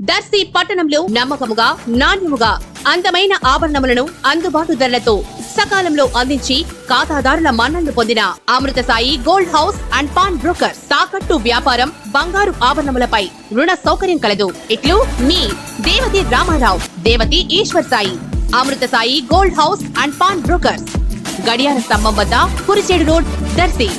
దర్శి పట్టణంలో నమ్మకముగా నాణ్యముగా అందమైన ఆభరణములను అందుబాటు ధరలతో సకాలంలో అందించి ఖాతాదారుల మన్ననలు పొందిన Amruthasai gold house and pawn broker. తాకట్టు వ్యాపారం, బంగారు ఆభరణములపై రుణ సౌకర్యం కలదు. ఇట్లు మీ Devathi Ramarao, Devathi Eshwar Sai. Amruthasai gold house and pawn brokers, గడియార స్తంభం వద్ద, కురిచేడు రోడ్, దర్శి.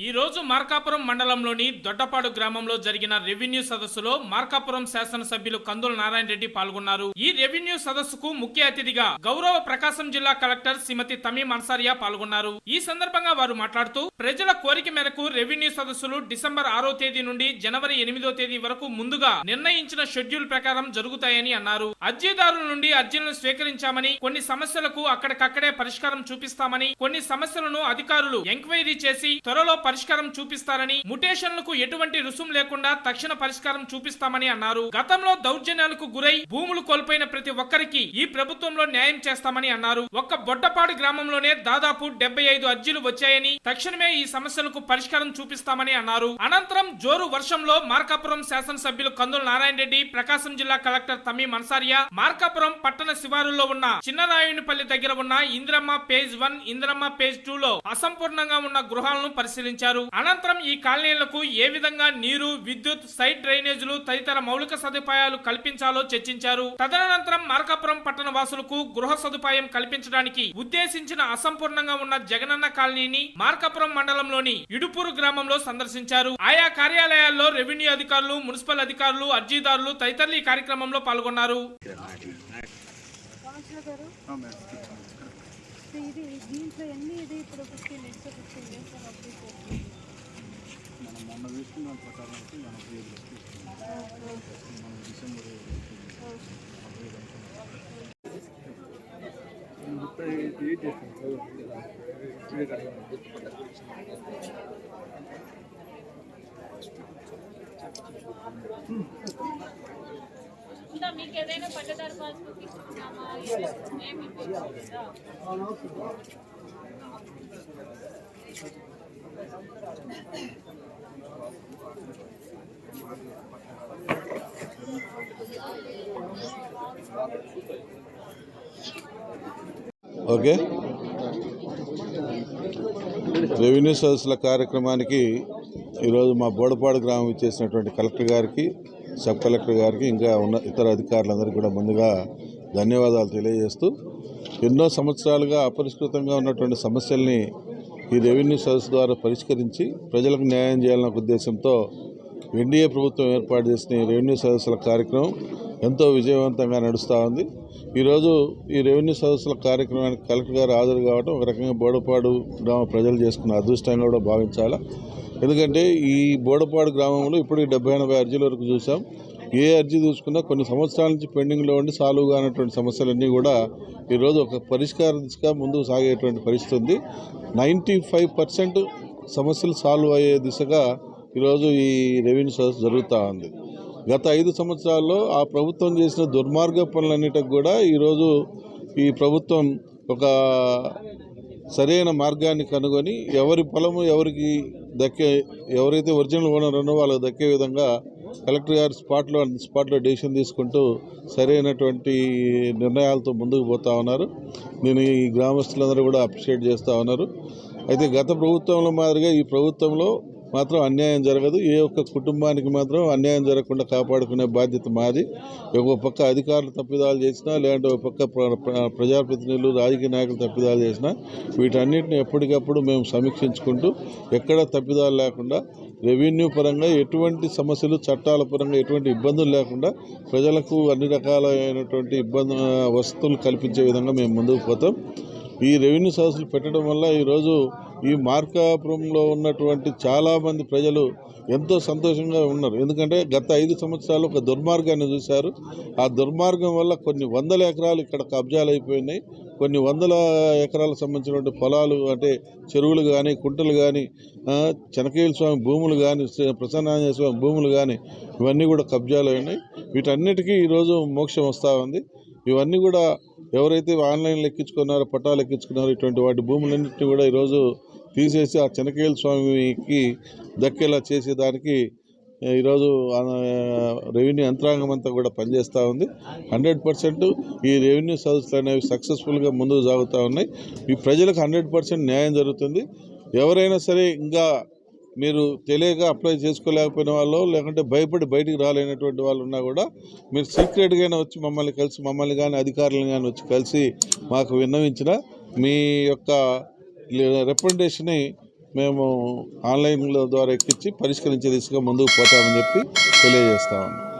ఈ రోజు మార్కాపురం మండలంలోని దొడ్డపాడు గ్రామంలో జరిగిన రెవెన్యూ సదస్సులో మార్కాపురం శాసనసభ్యులు కందుల నారాయణ రెడ్డి పాల్గొన్నారు. ఈ రెవెన్యూ సదస్సుకు ముఖ్య అతిథిగా గౌరవ ప్రకాశం జిల్లా కలెక్టర్ శ్రీమతి తమీం అన్సారియా పాల్గొన్నారు. ఈ సందర్భంగా వారు మాట్లాడుతూ ప్రజల కోరిక మేరకు రెవెన్యూ సదస్సులు డిసెంబర్ 6వ తేదీ నుండి జనవరి 8వ తేదీ వరకు ముందుగా నిర్ణయించిన షెడ్యూల్ ప్రకారం జరుగుతాయని అన్నారు. అర్జీదారుల నుండి అర్జీలను స్వీకరించామని, కొన్ని సమస్యలకు అక్కడికక్కడే పరిష్కారం చూపిస్తామని, కొన్ని సమస్యలను అధికారులు ఎంక్వైరీ చేసి త్వరలో పరిష్కారం చూపిస్తారని, ముటేషన్లకు ఎటువంటి రుసుం లేకుండా తక్షణ పరిష్కారం చూపిస్తామని అన్నారు. గతంలో దౌర్జన్యాలకు గురై భూములు కోల్పోయిన ప్రతి ఒక్కరికి ఈ ప్రభుత్వంలో న్యాయం చేస్తామని అన్నారు. ఒక్క బొడ్డపాడు గ్రామంలోనే దాదాపు 75 అర్జీలు వచ్చాయని, తక్షణమే ఈ సమస్యలకు పరిష్కారం చూపిస్తామని అన్నారు. అనంతరం జోరు వర్షంలో మార్కాపురం శాసనసభ్యులు కందుల నారాయణ రెడ్డి, ప్రకాశం జిల్లా కలెక్టర్ తమీం అన్సారియా మార్కాపురం పట్టణ శివారుల్లో ఉన్న చిన్నరాయునిపల్లి దగ్గర ఉన్న ఇందిరమ్మ పేజ్ 1, ఇందిరమ్మ పేజ్ 2 లో అసంపూర్ణంగా ఉన్న గృహాలను పరిశీలించారు. అనంతరం ఈ కాలనీలకు ఏ విధంగా నీరు, విద్యుత్, సైడ్ డ్రైనేజీలు తదితర మౌలిక సదుపాయాలు కల్పించాలో చర్చించారు. తదనంతరం మార్కాపురం పట్టణ వాసులకు గృహ సదుపాయం కల్పించడానికి ఉద్దేశించిన అసంపూర్ణంగా ఉన్న జగనన్న కాలనీని మార్కాపురం మండలంలోని ఇడుపూరు గ్రామంలో సందర్శించారు. ఆయా కార్యాలయాల్లో రెవెన్యూ అధికారులు, మున్సిపల్ అధికారులు, అర్జీదారులు తదితరులు ఈ కార్యక్రమంలో పాల్గొన్నారు. దీంట్లో ఎన్ని ఇది ఇప్పుడు 15 days మనం మొన్న తీసుకున్న ప్రకారం అయితే మనం డిసెంబర్ 38 మీకు ఏదైనా పట్టదారు పాస్బుక్ ఇస్తున్నామా? ఏమి ఓకే. రెవెన్యూ సదస్సుల కార్యక్రమానికి ఈరోజు మా బోడపాడు గ్రామం ఇచ్చేసినటువంటి కలెక్టర్ గారికి, సబ్ కలెక్టర్ గారికి, ఇంకా ఉన్న ఇతర అధికారులందరికీ కూడా ముందుగా ధన్యవాదాలు తెలియజేస్తూ, ఎన్నో సంవత్సరాలుగా అపరిష్కృతంగా ఉన్నటువంటి సమస్యల్ని ఈ రెవెన్యూ సదస్సు ద్వారా పరిష్కరించి ప్రజలకు న్యాయం చేయాలన్న ఉద్దేశంతో ఎన్డీఏ ప్రభుత్వం ఏర్పాటు చేసిన ఈ రెవెన్యూ సదస్సుల కార్యక్రమం ఎంతో విజయవంతంగా నడుస్తూ ఉంది. ఈరోజు ఈ రెవెన్యూ సదస్సుల కార్యక్రమానికి కలెక్టర్ గారు హాజరు కావడం ఒక రకంగా బోడపాడు గ్రామ ప్రజలు చేసుకున్న అదృష్టంగా కూడా భావించాలి. ఎందుకంటే ఈ బోడపాడు గ్రామంలో ఇప్పుడు 70-80 అర్జీల వరకు చూసాం. ఏ అర్జీ చూసుకున్నా కొన్ని సంవత్సరాల నుంచి పెండింగ్లో ఉండి సాల్వ్ కానటువంటి సమస్యలన్నీ కూడా ఈరోజు ఒక పరిష్కార దిశగా ముందుకు సాగేటువంటి పరిస్థితి ఉంది. 95% సమస్యలు సాల్వ్ అయ్యే దిశగా ఈరోజు ఈ రెవెన్యూ సదస్సు జరుగుతూ ఉంది. గత 5 సంవత్సరాల్లో ఆ ప్రభుత్వం చేసిన దుర్మార్గ పనులన్నిటికి కూడా ఈరోజు ఈ ప్రభుత్వం ఒక సరైన మార్గాన్ని కనుగొని ఎవరి పొలము ఎవరికి దక్కే, ఎవరైతే ఒరిజినల్ ఓనర్ ఉన్నో వాళ్ళకి దక్కే విధంగా కలెక్టర్ గారు స్పాట్లో డెసిషన్ తీసుకుంటూ సరైనటువంటి నిర్ణయాలతో ముందుకు పోతూ ఉన్నారు. నేను ఈ గ్రామస్తులందరూ కూడా అప్రిషియేట్ చేస్తూ ఉన్నారు. అయితే గత ప్రభుత్వంలో మాదిరిగా ఈ ప్రభుత్వంలో మాత్రం అన్యాయం జరగదు. ఏ ఒక్క కుటుంబానికి మాత్రం అన్యాయం జరగకుండా కాపాడుకునే బాధ్యత మాది. ఒక పక్క అధికారులు తప్పిదాలు చేసినా, లేదంటే ఒక పక్క ప్రజాప్రతినిధులు, రాజకీయ నాయకులు తప్పిదాలు చేసినా వీటన్నిటిని ఎప్పటికప్పుడు మేము సమీక్షించుకుంటూ ఎక్కడ తప్పిదాలు లేకుండా రెవెన్యూ పరంగా ఎటువంటి సమస్యలు, చట్టాల పరంగా ఎటువంటి ఇబ్బందులు లేకుండా ప్రజలకు అన్ని రకాలైనటువంటి వసతులు కల్పించే విధంగా మేము ముందుకు పోతాం. ఈ రెవెన్యూ సదస్సులు పెట్టడం వల్ల ఈరోజు ఈ మార్కాపురంలో ఉన్నటువంటి చాలామంది ప్రజలు ఎంతో సంతోషంగా ఉన్నారు. ఎందుకంటే గత 5 సంవత్సరాలు ఒక దుర్మార్గాన్ని చూశారు. ఆ దుర్మార్గం వల్ల కొన్ని వందల ఎకరాలు ఇక్కడ కబ్జాలు అయిపోయినాయి. కొన్ని వందల ఎకరాలకు సంబంధించినటువంటి పొలాలు, అంటే చెరువులు కానీ, కుంటలు కానీ, చెనకేయుల స్వామి భూములు కానీ, ప్రసన్నాంజనేయ స్వామి భూములు కానీ ఇవన్నీ కూడా కబ్జాలు అయినాయి. వీటన్నిటికీ ఈరోజు మోక్షం వస్తూ ఉంది. ఇవన్నీ కూడా ఎవరైతే ఆన్లైన్లో ఎక్కించుకున్నారో పట్టాలు ఎక్కించుకున్నారో ఇటువంటి వాటి భూములన్నింటినీ కూడా ఈరోజు తీసేసి ఆ చెనకేల స్వామికి దక్కేలా చేసేదానికి ఈరోజు రెవెన్యూ యంత్రాంగం అంతా కూడా పనిచేస్తూ ఉంది. 100% ఈ రెవెన్యూ సదస్సులు అనేవి సక్సెస్ఫుల్గా ముందుకు సాగుతూ ఉన్నాయి. ఈ ప్రజలకు 100% న్యాయం జరుగుతుంది. ఎవరైనా సరే ఇంకా మీరు తెలియక అప్లై చేసుకోలేకపోయిన వాళ్ళు, లేకుంటే భయపడి బయటికి రాలేనటువంటి వాళ్ళు ఉన్నా కూడా మీరు సీక్రెట్గానే వచ్చి మమ్మల్ని కానీ అధికారులను కానీ వచ్చి కలిసి మాకు విన్నవించిన మీ యొక్క రిప్రజెంటేషన్ని మేము ఆన్లైన్ల ద్వారా ఎక్కించి పరిష్కరించే దిశగా ముందుకు పోతామని చెప్పి తెలియజేస్తాము.